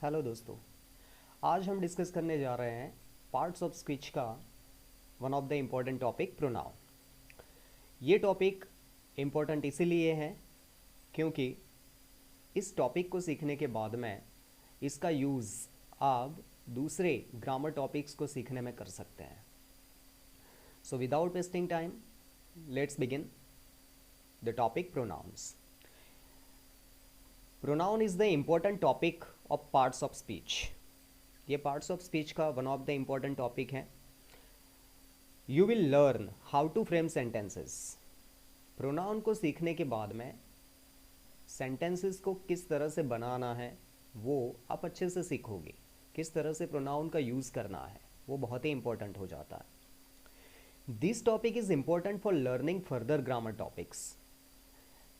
Hello दोस्तों, आज हम डिस्कस करने जा रहे हैं पार्ट्स ऑफ स्पीच का one of the important topic pronoun. ये टॉपिक इम्पोर्टेंट इसीलिए है क्योंकि इस टॉपिक को सीखने के बाद में इसका यूज़ आप दूसरे ग्रामर टॉपिक्स को सीखने में कर सकते हैं। So without wasting time, let's begin the topic pronouns. Pronoun is the important topic of parts of speech. ये पार्ट्स ऑफ स्पीच का one of the important topic है। You will learn how to frame sentences. Pronoun को सीखने के बाद में sentences को किस तरह से बनाना है वो आप अच्छे से सीखोगे। किस तरह से प्रोनाउन का यूज़ करना है वो बहुत ही इंपॉर्टेंट हो जाता है। This topic is important for learning further grammar topics.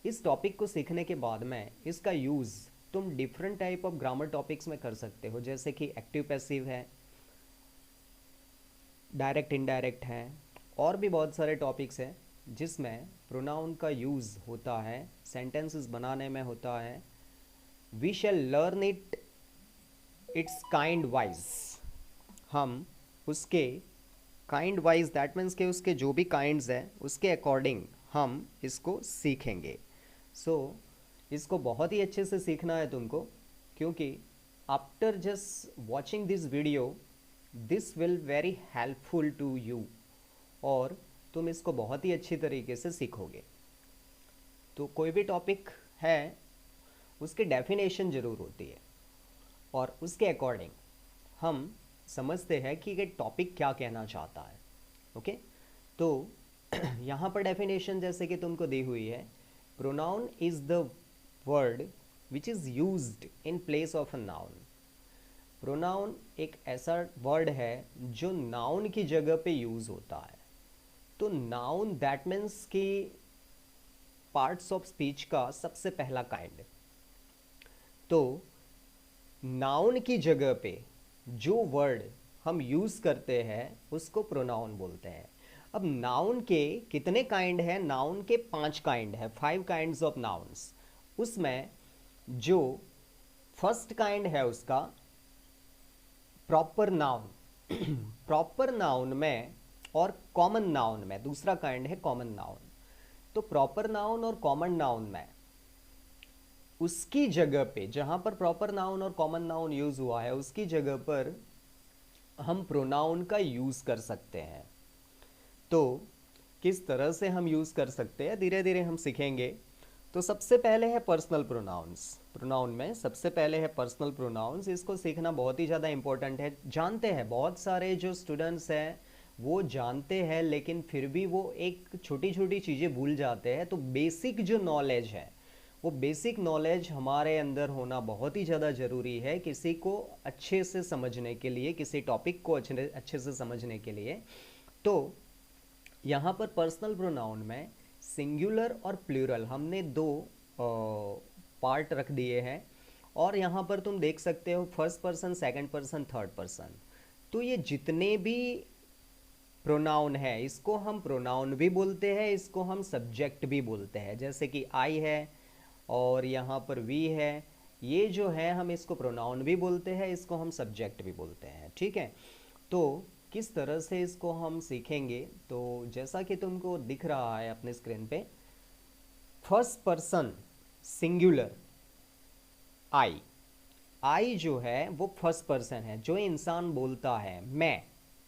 इस टॉपिक को सीखने के बाद में इसका यूज़ तुम different type of grammar topics में कर सकते हो, जैसे कि एक्टिव पैसिव है, डायरेक्ट इनडायरेक्ट है, और भी बहुत सारे टॉपिक्स हैं जिसमें प्रोनाउन का यूज़ होता है, सेंटेंसेस बनाने में होता है। We shall learn it its kind wise. हम उसके काइंड वाइज, दैट मीन्स के उसके जो भी काइंड्स हैं उसके अकॉर्डिंग हम इसको सीखेंगे। इसको बहुत ही अच्छे से सीखना है तुमको, क्योंकि after just watching this video this will very helpful to you, और तुम इसको बहुत ही अच्छी तरीके से सीखोगे। तो कोई भी टॉपिक है उसकी डेफिनेशन ज़रूर होती है और उसके अकॉर्डिंग हम समझते हैं कि ये टॉपिक क्या कहना चाहता है। ओके, तो यहाँ पर डेफिनेशन जैसे कि तुमको दी हुई है, pronoun is the word which is used in place of a noun. Pronoun एक ऐसा वर्ड है जो नाउन की जगह पे यूज़ होता है। तो नाउन दैट मीन्स कि पार्ट्स ऑफ स्पीच का सबसे पहला काइंड। तो नाउन की जगह पे जो वर्ड हम यूज़ करते हैं उसको प्रोनाउन बोलते हैं। अब नाउन के कितने काइंड हैं? नाउन के 5 काइंड है, 5 काइंड्स ऑफ नाउन्स। उसमें जो फर्स्ट काइंड है उसका प्रॉपर नाउन। प्रॉपर नाउन में और कॉमन नाउन में दूसरा काइंड है कॉमन नाउन। तो प्रॉपर नाउन और कॉमन नाउन में उसकी जगह पे, जहां पर प्रॉपर नाउन और कॉमन नाउन यूज हुआ है उसकी जगह पर हम प्रोनाउन का यूज कर सकते हैं। तो किस तरह से हम यूज कर सकते हैं धीरे धीरे हम सीखेंगे। तो सबसे पहले है पर्सनल प्रोनाउंस। प्रोनाउन में सबसे पहले है पर्सनल प्रोनाउंस। इसको सीखना बहुत ही ज़्यादा इंपॉर्टेंट है। जानते हैं बहुत सारे जो स्टूडेंट्स हैं वो जानते हैं, लेकिन फिर भी वो एक छोटी छोटी चीज़ें भूल जाते हैं। तो बेसिक जो नॉलेज है वो बेसिक नॉलेज हमारे अंदर होना बहुत ही ज़्यादा ज़रूरी है किसी को अच्छे से समझने के लिए, किसी टॉपिक को अच्छे से समझने के लिए। तो यहाँ पर पर्सनल प्रोनाउन में सिंगुलर और प्लूरल हमने दो पार्ट रख दिए हैं, और यहाँ पर तुम देख सकते हो first person, second person, third person. तो ये जितने भी प्रोनाउन है इसको हम प्रोनाउन भी बोलते हैं, इसको हम सब्जेक्ट भी बोलते हैं। जैसे कि आई है और यहाँ पर वी है, ये जो है हम इसको प्रोनाउन भी बोलते हैं, इसको हम सब्जेक्ट भी बोलते हैं। ठीक है, तो किस तरह से इसको हम सीखेंगे? तो जैसा कि तुमको दिख रहा है अपने स्क्रीन पे, फर्स्ट पर्सन सिंगुलर आई। आई जो है वो फर्स्ट पर्सन है। जो इंसान बोलता है मैं,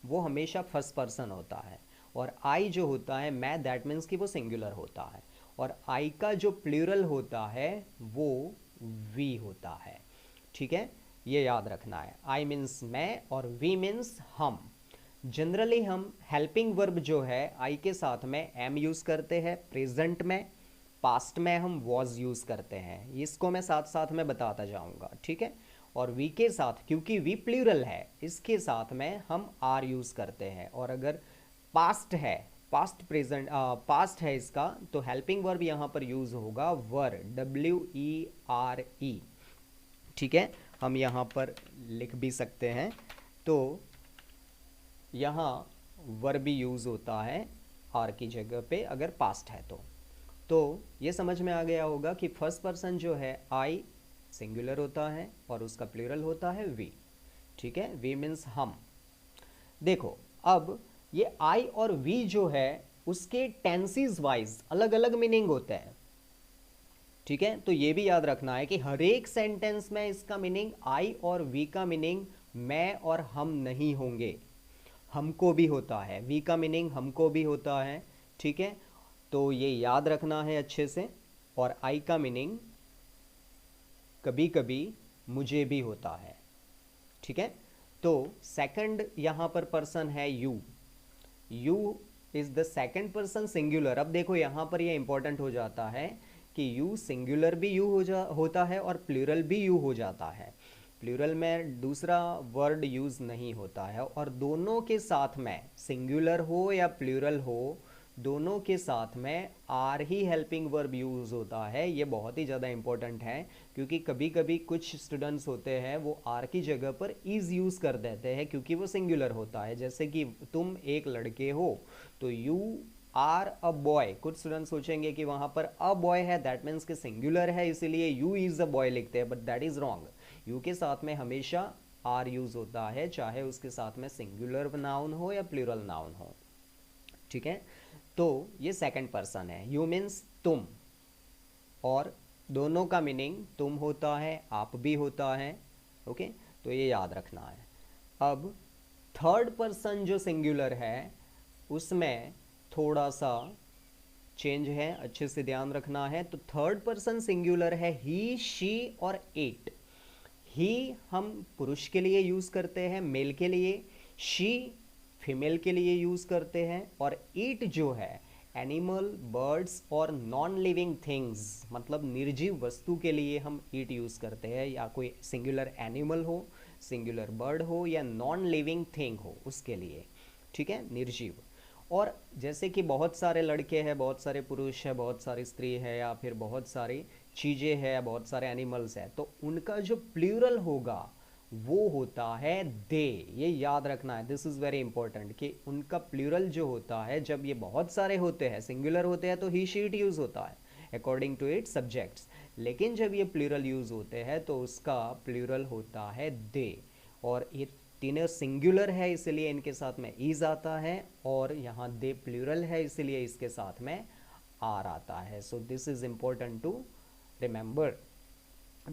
वो हमेशा फर्स्ट पर्सन होता है। और आई जो होता है मैं, दैट मीन्स कि वो सिंगुलर होता है। और आई का जो प्लूरल होता है वो वी होता है। ठीक है, ये याद रखना है। आई मीन्स मैं और वी मीन्स हम। जनरली हम हेल्पिंग वर्ब जो है आई के साथ में एम यूज़ करते हैं प्रेजेंट में, पास्ट में हम वॉज यूज़ करते हैं। इसको मैं साथ साथ में बताता जाऊंगा। ठीक है, और वी के साथ, क्योंकि वी प्लूरल है, इसके साथ में हम आर यूज़ करते हैं। और अगर पास्ट है, पास्ट प्रेजेंट पास्ट है इसका, तो हेल्पिंग वर्ब यहाँ पर यूज़ होगा वर, WERE। ठीक है, हम यहाँ पर लिख भी सकते हैं। तो यहाँ वर्ब भी यूज़ होता है आर की जगह पे अगर पास्ट है तो ये समझ में आ गया होगा कि फर्स्ट पर्सन जो है आई सिंगुलर होता है और उसका प्लूरल होता है वी। ठीक है, वी मीन्स हम। देखो अब ये आई और वी जो है उसके टेंसेस वाइज अलग अलग मीनिंग होते हैं। ठीक है, तो ये भी याद रखना है कि हर एक सेंटेंस में इसका मीनिंग आई और वी का मीनिंग मैं और हम नहीं होंगे, हमको भी होता है। वी का मीनिंग हमको भी होता है। ठीक है, तो ये याद रखना है अच्छे से। और आई का मीनिंग कभी कभी मुझे भी होता है। ठीक है, तो सेकंड यहां पर पर्सन है you. You is the second person singular. अब देखो यहां पर ये इंपॉर्टेंट हो जाता है कि यू सिंगुलर भी यू होता है और प्लूरल भी यू हो जाता है। प्लूरल में दूसरा वर्ड यूज नहीं होता है, और दोनों के साथ में सिंगुलर हो या प्लूरल हो दोनों के साथ में आर ही हेल्पिंग वर्ब यूज होता है। ये बहुत ही ज़्यादा इंपॉर्टेंट है, क्योंकि कभी कभी कुछ स्टूडेंट्स होते हैं वो आर की जगह पर इज यूज कर देते हैं क्योंकि वो सिंगुलर होता है। जैसे कि तुम एक लड़के हो तो यू आर अ बॉय। कुछ स्टूडेंट सोचेंगे कि वहां पर अ बॉय है, दैट मीन्स कि सिंगुलर है इसीलिए यू इज अ बॉय लिखते हैं, but that is wrong. You के साथ में हमेशा आर यूज होता है, चाहे उसके साथ में सिंगुलर नाउन हो या प्लूरल नाउन हो। ठीक है, तो ये सेकंड पर्सन है, यू मीन्स तुम, और दोनों का मीनिंग तुम होता है आप भी होता है। ओके, तो ये याद रखना है। अब थर्ड पर्सन जो सिंगुलर है उसमें थोड़ा सा चेंज है, अच्छे से ध्यान रखना है। तो थर्ड पर्सन सिंगुलर है ही, शी और इट। ही हम पुरुष के लिए यूज करते हैं, मेल के लिए। शी फीमेल के लिए यूज करते हैं। और इट जो है एनिमल, बर्ड्स और नॉन लिविंग थिंग्स, मतलब निर्जीव वस्तु के लिए हम इट यूज करते हैं, या कोई सिंगुलर एनिमल हो, सिंगुलर बर्ड हो या नॉन लिविंग थिंग हो उसके लिए। ठीक है, निर्जीव। और जैसे कि बहुत सारे लड़के हैं, बहुत सारे पुरुष है, बहुत सारी स्त्री है, या फिर बहुत सारी चीज़ें हैं या बहुत सारे एनिमल्स हैं, तो उनका जो प्लूरल होगा वो होता है दे। ये याद रखना है, दिस इज़ वेरी इंपॉर्टेंट, कि उनका प्लूरल जो होता है जब ये बहुत सारे होते हैं, सिंगुलर होते हैं, तो ही शी इट यूज़ होता है अकॉर्डिंग टू इट सब्जेक्ट्स। लेकिन जब ये प्लूरल यूज़ होते हैं तो उसका प्लूरल होता है दे। और ये तीनों सिंगुलर है इसलिए इनके साथ में इज आता है, और यहाँ दे प्लूरल है इसलिए इसके साथ में आर आता है। So this is important to remember.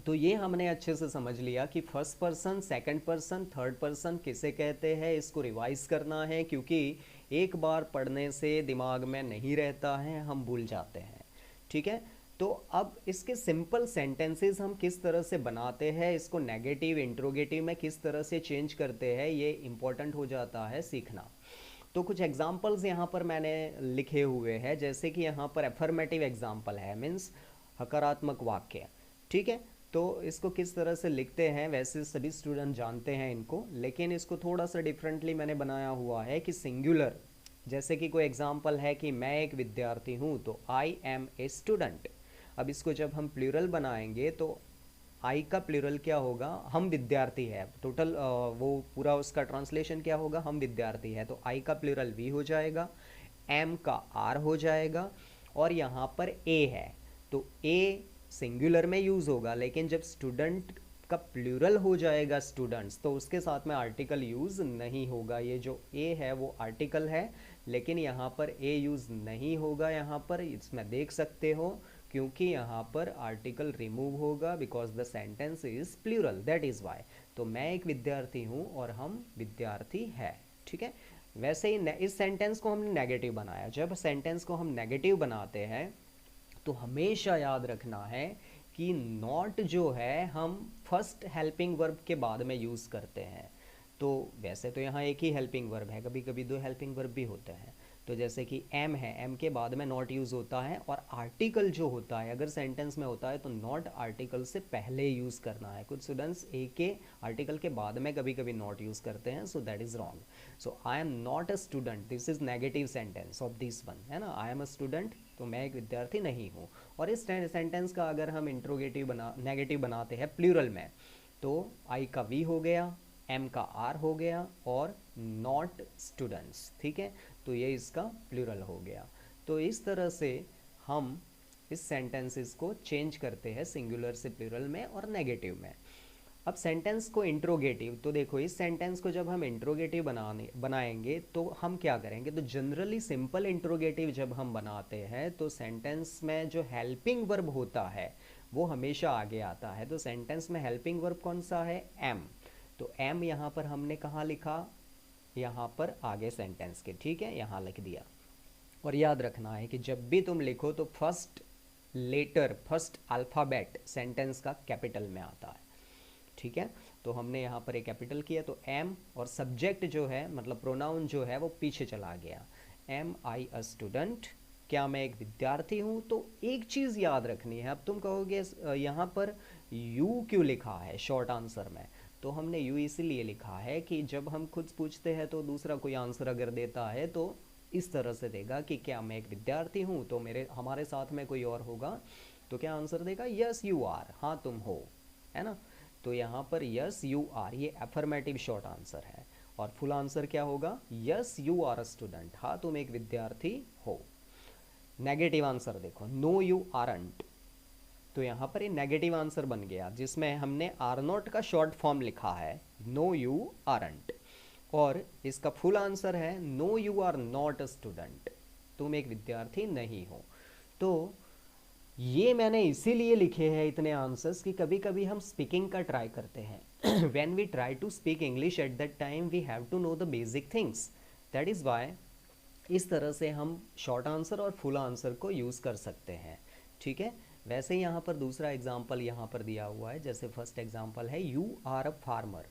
तो ये हमने अच्छे से समझ लिया कि first person, second person, third person किसे कहते हैं। इसको रिवाइज करना है क्योंकि एक बार पढ़ने से दिमाग में नहीं रहता है, हम भूल जाते हैं। ठीक है, तो अब इसके सिंपल सेंटेंसेस हम किस तरह से बनाते हैं, इसको नेगेटिव इंट्रोगेटिव में किस तरह से चेंज करते हैं, ये इंपॉर्टेंट हो जाता है सीखना। तो कुछ एग्जाम्पल्स यहाँ पर मैंने लिखे हुए हैं, जैसे कि यहाँ पर एफर्मेटिव एग्जाम्पल है, मीन्स हकारात्मक वाक्य। ठीक है, तो इसको किस तरह से लिखते हैं, वैसे सभी स्टूडेंट जानते हैं इनको, लेकिन इसको थोड़ा सा डिफरेंटली मैंने बनाया हुआ है कि सिंगुलर, जैसे कि कोई एग्जाम्पल है कि मैं एक विद्यार्थी हूँ, तो आई एम ए स्टूडेंट। अब इसको जब हम प्लूरल बनाएंगे तो आई का प्लूरल क्या होगा, हम विद्यार्थी है। टोटल वो पूरा उसका ट्रांसलेशन क्या होगा, हम विद्यार्थी है, तो आई का प्लूरल वी हो जाएगा, एम का आर हो जाएगा, और यहाँ पर ए है तो ए सिंगुलर में यूज होगा, लेकिन जब स्टूडेंट का प्लूरल हो जाएगा स्टूडेंट्स, तो उसके साथ में आर्टिकल यूज नहीं होगा। ये जो ए है वो आर्टिकल है, लेकिन यहाँ पर ए यूज नहीं होगा। यहाँ पर इसमें देख सकते हो, क्योंकि यहाँ पर आर्टिकल रिमूव होगा, because the sentence is plural, that is why. तो मैं एक विद्यार्थी हूँ और हम विद्यार्थी है। ठीक है, वैसे ही इस सेंटेंस को हमने नेगेटिव बनाया। जब सेंटेंस को हम नेगेटिव बनाते हैं तो हमेशा याद रखना है कि नॉट जो है हम फर्स्ट हेल्पिंग वर्ब के बाद में यूज़ करते हैं। तो वैसे तो यहाँ एक ही हेल्पिंग वर्ब है, कभी कभी दो हेल्पिंग वर्ब भी होते हैं। तो जैसे कि एम है, एम के बाद में नॉट यूज़ होता है, और आर्टिकल जो होता है अगर सेंटेंस में होता है तो नॉट आर्टिकल से पहले यूज़ करना है। कुछ स्टूडेंट्स ए के आर्टिकल के बाद में कभी कभी नॉट यूज़ करते हैं, so that is wrong. So I am not a student, this is negative sentence of this one, है ना, आई एम अ स्टूडेंट, तो मैं एक विद्यार्थी नहीं हूँ। और इस सेंटेंस का अगर हम इंट्रोगेटिव नेगेटिव बनाते हैं प्लूरल में, तो आई का वी हो गया, एम का आर हो गया, और नॉट स्टूडेंट्स। ठीक है, तो ये इसका प्लूरल हो गया। तो इस तरह से हम इस सेंटेंसेस को चेंज करते हैं सिंगुलर से प्लूरल में और नेगेटिव में। अब सेंटेंस को इंट्रोगेटिव, तो देखो इस सेंटेंस को जब हम इंट्रोगेटिव बनाएंगे तो हम क्या करेंगे, तो जनरली सिंपल इंट्रोगेटिव जब हम बनाते हैं तो सेंटेंस में जो हेल्पिंग वर्ब होता है वो हमेशा आगे आता है। तो सेंटेंस में हेल्पिंग वर्ब कौन सा है, एम। तो एम यहाँ पर हमने कहाँ लिखा, यहाँ पर आगे सेंटेंस के, ठीक है, यहाँ लिख दिया। और याद रखना है कि जब भी तुम लिखो तो first letter, first alphabet sentence का कैपिटल में आता है, ठीक है। तो हमने यहाँ पर एक कैपिटल किया तो एम, और सब्जेक्ट जो है मतलब प्रोनाउन जो है वो पीछे चला गया, एम आई अ स्टूडेंट, क्या मैं एक विद्यार्थी हूँ। तो एक चीज़ याद रखनी है, अब तुम कहोगे यहाँ पर यू क्यों लिखा है शॉर्ट आंसर में, तो हमने यू इसीलिए लिखा है कि जब हम खुद पूछते हैं तो दूसरा कोई आंसर अगर देता है तो इस तरह से देगा कि क्या मैं एक विद्यार्थी हूँ, तो हमारे साथ में कोई और होगा तो क्या आंसर देगा, यस यू आर, हाँ तुम हो, है ना। तो यहाँ पर यस यू आर ये अफर्मेटिव शॉर्ट आंसर है, और फुल आंसर क्या होगा, yes you are a student, हाँ तुम एक विद्यार्थी हो। नेगेटिव आंसर देखो, नो यू आरंट, तो यहाँ पर ये नेगेटिव आंसर बन गया जिसमें हमने आर नॉट का शॉर्ट फॉर्म लिखा है, नो यू आरंट, और इसका फुल आंसर है no you are not a student, तुम एक विद्यार्थी नहीं हो। तो ये मैंने इसीलिए लिखे हैं इतने आंसर्स कि कभी कभी हम स्पीकिंग का ट्राई करते हैं when we try to speak English at that time we have to know the basic things, that is why इस तरह से हम शॉर्ट आंसर और फुल आंसर को यूज़ कर सकते हैं, ठीक है। वैसे यहाँ पर दूसरा एग्जाम्पल यहाँ पर दिया हुआ है, जैसे फर्स्ट एग्जाम्पल है यू आर अ फार्मर,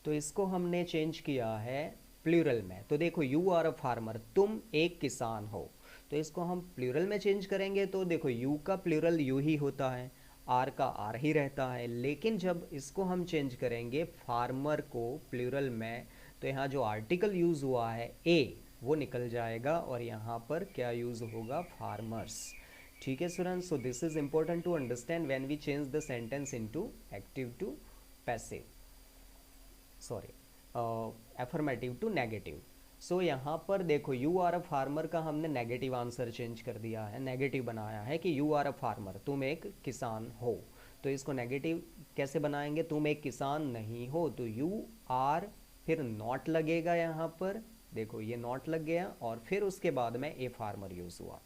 तो इसको हमने चेंज किया है प्लूरल में। तो देखो यू आर अ फार्मर, तुम एक किसान हो, तो इसको हम प्लूरल में चेंज करेंगे तो देखो यू का प्लूरल यू ही होता है, आर का आर ही रहता है, लेकिन जब इसको हम चेंज करेंगे फार्मर को प्लूरल में तो यहाँ जो आर्टिकल यूज़ हुआ है ए वो निकल जाएगा और यहाँ पर क्या यूज़ होगा, फार्मर्स, ठीक है students. So this is important to understand when we change the sentence into active to passive, sorry affirmative to negative. So यहाँ पर देखो यू आर अ फार्मर का हमने नेगेटिव आंसर चेंज कर दिया है, नेगेटिव बनाया है कि यू आर अ फार्मर, तुम एक किसान हो। तो इसको नेगेटिव कैसे बनाएंगे, तुम एक किसान नहीं हो, तो यू आर फिर नॉट लगेगा यहाँ पर, देखो ये नॉट लग गया और फिर उसके बाद में ए फार्मर यूज़ हुआ,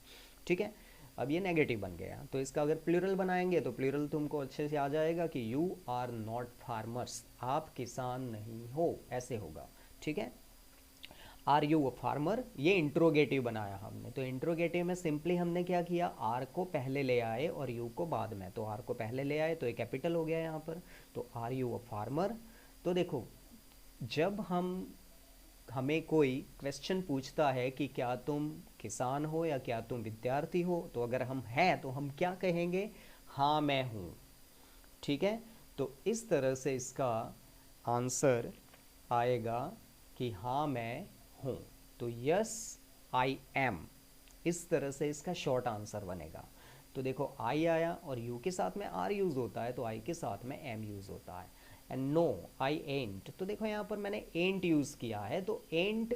ठीक है। अब ये नेगेटिव बन गया, तो इसका अगर प्लूरल बनाएंगे तो प्लूरल तुमको अच्छे से आ जाएगा कि यू आर नॉट फार्मर्स, आप किसान नहीं हो, ऐसे होगा, ठीक है। आर यू अ फार्मर, ये इंट्रोगेटिव बनाया हमने, तो इंट्रोगेटिव में सिंपली हमने क्या किया, आर को पहले ले आए और यू को बाद में, तो आर को पहले ले आए तो ये कैपिटल हो गया यहाँ पर, तो आर यू अ फार्मर। तो देखो जब हमें कोई क्वेश्चन पूछता है कि क्या तुम किसान हो या क्या तुम विद्यार्थी हो, तो अगर हम हैं तो हम क्या कहेंगे, हाँ मैं हूँ, ठीक है। तो इस तरह से इसका आंसर आएगा कि हाँ मैं हूँ, तो यस आई एम, इस तरह से इसका शॉर्ट आंसर बनेगा। तो देखो आई आया और यू के साथ में आर यूज़ होता है तो आई के साथ में एम यूज़ होता है, एंड नो आई एंट, तो देखो यहाँ पर मैंने एंट यूज़ किया है, तो एंट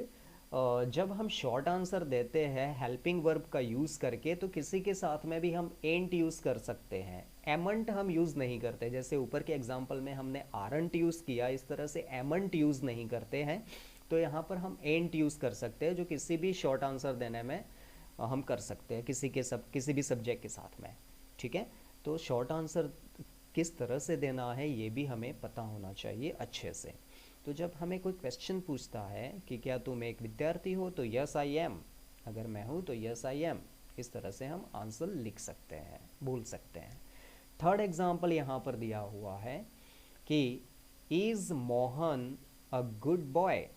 जब हम शॉर्ट आंसर देते हैं हेल्पिंग वर्ब का यूज़ करके तो किसी के साथ में भी हम एंट यूज़ कर सकते हैं, एमंट हम यूज़ नहीं करते, जैसे ऊपर के एग्जांपल में हमने आरंट यूज़ किया, इस तरह से एमंट यूज़ नहीं करते हैं। तो यहाँ पर हम एंट यूज़ कर सकते हैं जो किसी भी शॉर्ट आंसर देने में हम कर सकते हैं किसी भी सब्जेक्ट के साथ में, ठीक है। तो शॉर्ट आंसर किस तरह से देना है ये भी हमें पता होना चाहिए अच्छे से। तो जब हमें कोई क्वेश्चन पूछता है कि क्या तुम एक विद्यार्थी हो, तो यस आई एम, अगर मैं हूँ तो यस आई एम, इस तरह से हम आंसर लिख सकते हैं, बोल सकते हैं। थर्ड एग्जाम्पल यहाँ पर दिया हुआ है कि is Mohan a good boy,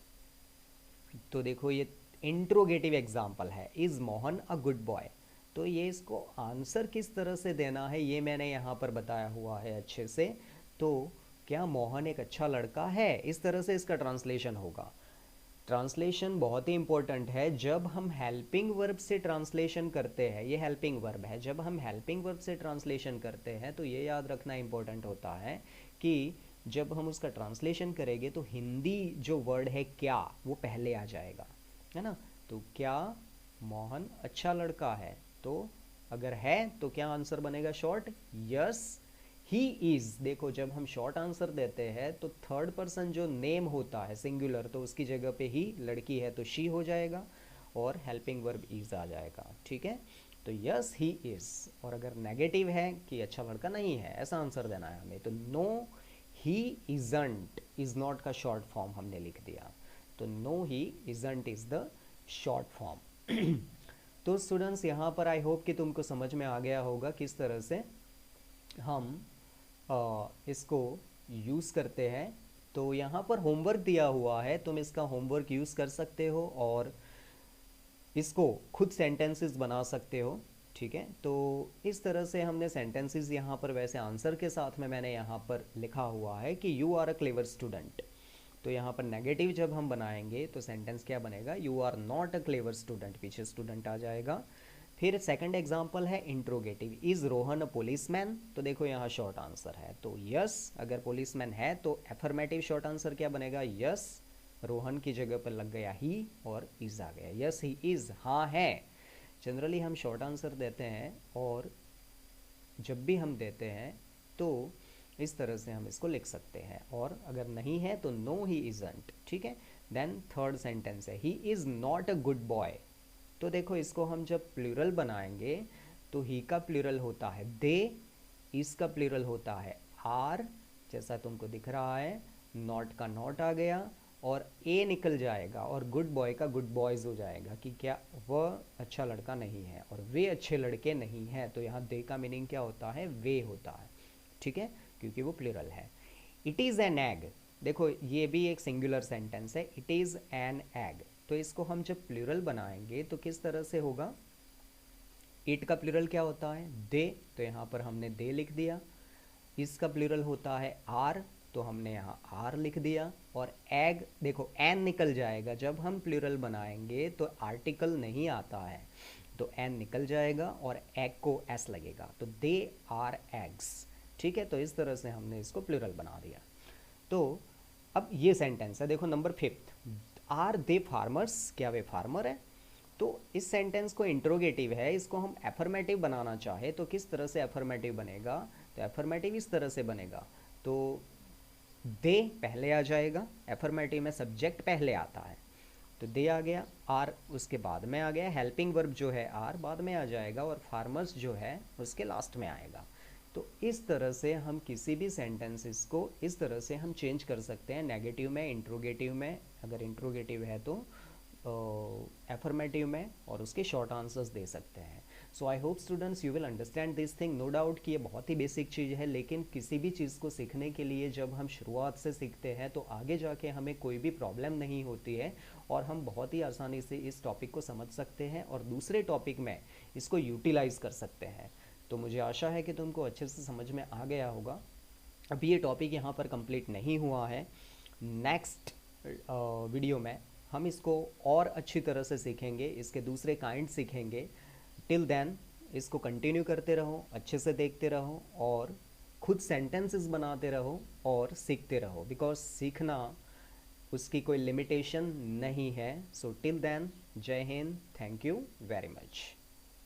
तो देखो ये इंट्रोगेटिव एग्जाम्पल है, is Mohan a good boy, तो ये इसको आंसर किस तरह से देना है ये मैंने यहाँ पर बताया हुआ है अच्छे से। तो क्या मोहन एक अच्छा लड़का है, इस तरह से इसका ट्रांसलेशन होगा। ट्रांसलेशन बहुत ही इंपॉर्टेंट है, जब हम हेल्पिंग वर्ब से ट्रांसलेशन करते हैं, ये हेल्पिंग वर्ब है, जब हम हेल्पिंग वर्ब से ट्रांसलेशन करते हैं तो ये याद रखना इंपॉर्टेंट होता है कि जब हम उसका ट्रांसलेशन करेंगे तो हिंदी जो वर्ड है क्या वो पहले आ जाएगा, है ना। तो क्या मोहन अच्छा लड़का है, तो अगर है तो क्या आंसर बनेगा शॉर्ट, यस ही इज। देखो जब हम शॉर्ट आंसर देते हैं तो थर्ड पर्सन जो नेम होता है सिंगुलर, तो उसकी जगह पे ही, लड़की है तो शी हो जाएगा और हेल्पिंग वर्ब इज आ जाएगा, ठीक है। तो यस ही इज। और अगर नेगेटिव है कि अच्छा लड़का नहीं है, ऐसा आंसर देना है हमें, तो no he isn't, is not का शॉर्ट फॉर्म हमने लिख दिया, तो no he isn't is the short form. तो स्टूडेंट्स यहाँ पर आई होप कि तुमको समझ में आ गया होगा किस तरह से हम इसको यूज़ करते हैं। तो यहाँ पर होमवर्क दिया हुआ है, तुम इसका होमवर्क यूज़ कर सकते हो और इसको खुद सेंटेंसेस बना सकते हो, ठीक है। तो इस तरह से हमने सेंटेंसेस यहाँ पर, वैसे आंसर के साथ में मैंने यहाँ पर लिखा हुआ है कि you are a clever student. तो यहाँ पर नेगेटिव जब हम बनाएंगे तो सेंटेंस क्या बनेगा, you are not a clever student, पीछे स्टूडेंट आ जाएगा। फिर सेकंड एग्जांपल है interrogative, is Rohan a policeman. तो देखो यहाँ शॉर्ट आंसर है, तो यस अगर पुलिसमैन है तो एफर्मेटिव शॉर्ट आंसर क्या बनेगा, यस, रोहन की जगह पर लग गया ही और इज आ गया, यस ही इज, हाँ है। जनरली हम शॉर्ट आंसर देते हैं और जब भी हम देते हैं तो इस तरह से हम इसको लिख सकते हैं, और अगर नहीं है तो नो ही इजंट, ठीक है। देन थर्ड सेंटेंस है he is not a good boy. तो देखो इसको हम जब प्लूरल बनाएंगे तो ही का प्लूरल होता है दे, इसका प्लूरल होता है आर, जैसा तुमको दिख रहा है, नॉट का नॉट आ गया और ए निकल जाएगा और गुड बॉय का गुड बॉयज हो जाएगा कि क्या वह अच्छा लड़का नहीं है और वे अच्छे लड़के नहीं हैं। तो यहाँ दे का मीनिंग क्या होता है, वे होता है, ठीक है, क्योंकि वो प्लूरल है। इट इज़ एन एग, देखो ये भी एक सिंगुलर सेंटेंस है, इट इज़ एन एग। तो इसको हम जब प्लूरल बनाएंगे तो किस तरह से होगा, इट का प्लूरल क्या होता है, दे, तो यहाँ पर हमने दे लिख दिया। इसका प्लूरल होता है आर, तो हमने यहाँ आर लिख दिया। और एग, देखो एन निकल जाएगा, जब हम प्लूरल बनाएंगे तो आर्टिकल नहीं आता है, तो एन निकल जाएगा और एग को एस लगेगा, तो दे आर एग्स, ठीक है। तो इस तरह से हमने इसको प्लूरल बना दिया। तो अब ये सेंटेंस है, देखो नंबर 5, आर दे फार्मर्स, क्या वे फार्मर है। तो इस सेंटेंस को इंट्रोगेटिव है, इसको हम एफर्मेटिव बनाना चाहे तो किस तरह से एफर्मेटिव बनेगा, तो एफर्मेटिव इस तरह से बनेगा, तो दे पहले आ जाएगा, एफर्मेटिव में सब्जेक्ट पहले आता है, तो दे आ गया, आर उसके बाद में आ गया, हेल्पिंग वर्ब जो है आर बाद में आ जाएगा और फार्मर्स जो है उसके लास्ट में आएगा। तो इस तरह से हम किसी भी सेंटेंसेस को इस तरह से हम चेंज कर सकते हैं, नेगेटिव में, इंट्रोगेटिव में, अगर इंट्रोगेटिव है तो एफर्मेटिव में, और उसके शॉर्ट आंसर्स दे सकते हैं। So I hope students you will understand this thing. No doubt कि ये बहुत ही बेसिक चीज़ है, लेकिन किसी भी चीज़ को सीखने के लिए जब हम शुरुआत से सीखते हैं तो आगे जाके हमें कोई भी प्रॉब्लम नहीं होती है और हम बहुत ही आसानी से इस टॉपिक को समझ सकते हैं और दूसरे टॉपिक में इसको यूटिलाइज कर सकते हैं। तो मुझे आशा है कि तुमको अच्छे से समझ में आ गया होगा। अभी ये टॉपिक यहाँ पर कंप्लीट नहीं हुआ है, नेक्स्ट वीडियो में हम इसको और अच्छी तरह से सीखेंगे, इसके दूसरे काइंड सीखेंगे। टिल देन इसको कंटिन्यू करते रहो, अच्छे से देखते रहो और खुद सेंटेंसेस बनाते रहो और सीखते रहो, बिकॉज सीखना उसकी कोई लिमिटेशन नहीं है। सो टिल देन, जय Hind, thank you very much.